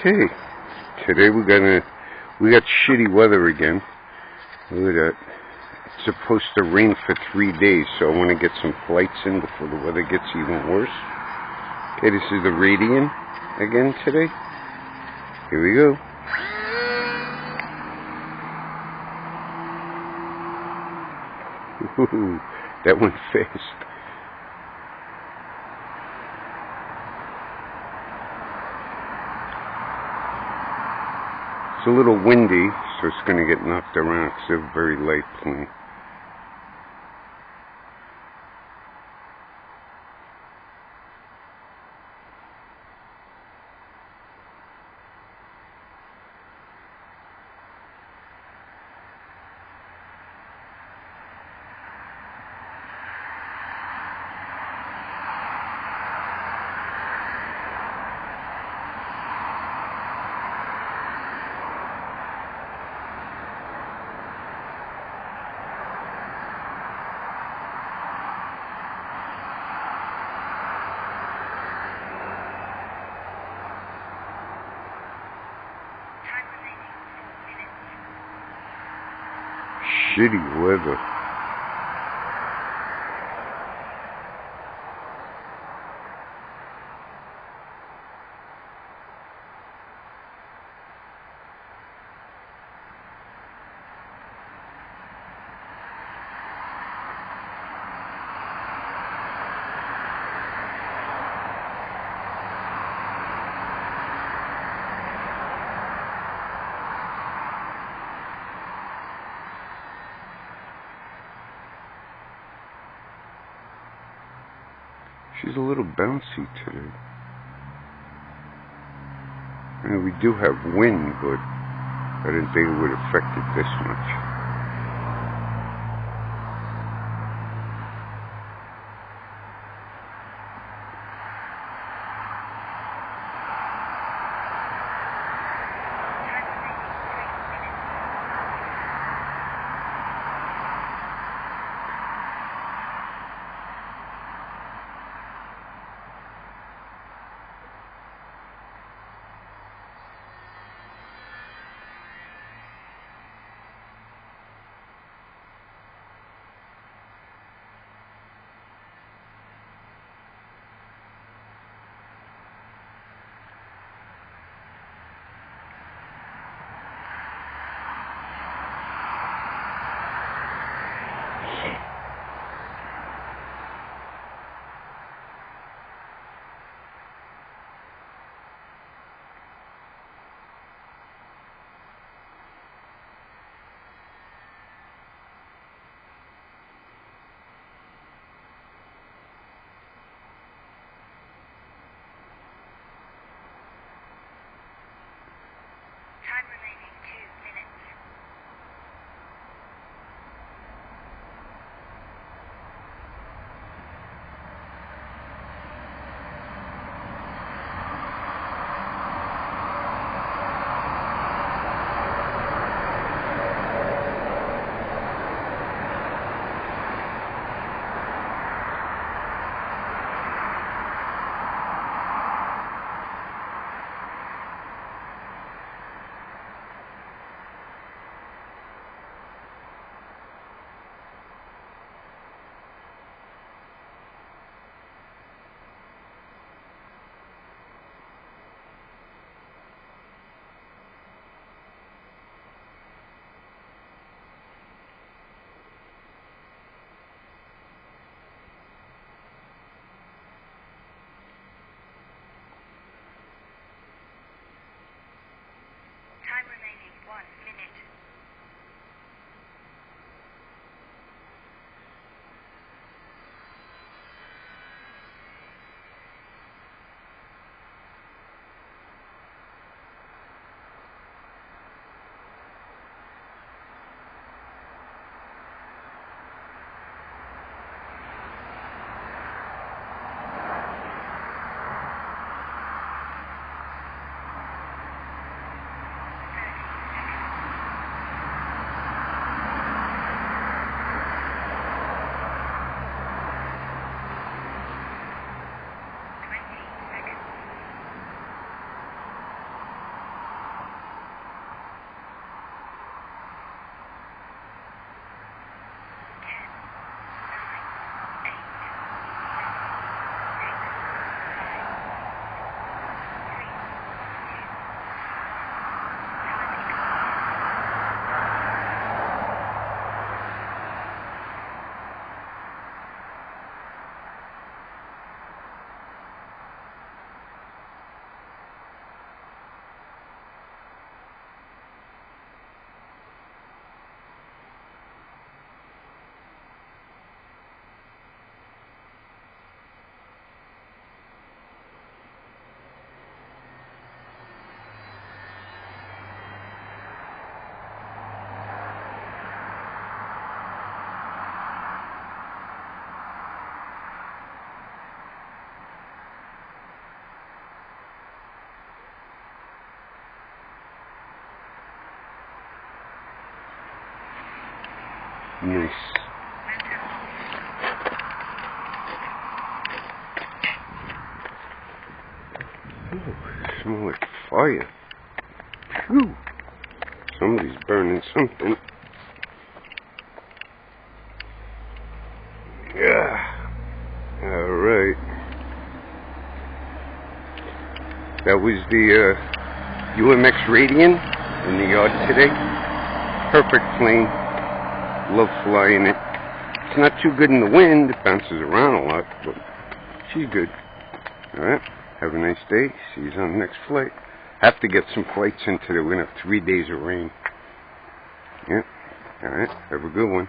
Okay, today we got shitty weather again. Look at that. It's supposed to rain for 3 days, so I want to get some flights in before the weather gets even worse. Okay, this is the Radian again today. Here we go. Ooh, that went fast. It's a little windy, so it's going to get knocked around because it's a very light plane. Shitty weather. She's a little bouncy today. I mean, we do have wind, but I didn't think it would affect it this much. Nice. Oh, smell like fire. Phew. Somebody's burning something. Yeah. Alright. That was the UMX Radian in the yard today. Perfect plane. Love flying it. It's not too good in the wind. It bounces around a lot, but she's good. Alright. Have a nice day. See you on the next flight. Have to get some flights in today. We're going to have 3 days of rain. Yeah. Alright. Have a good one.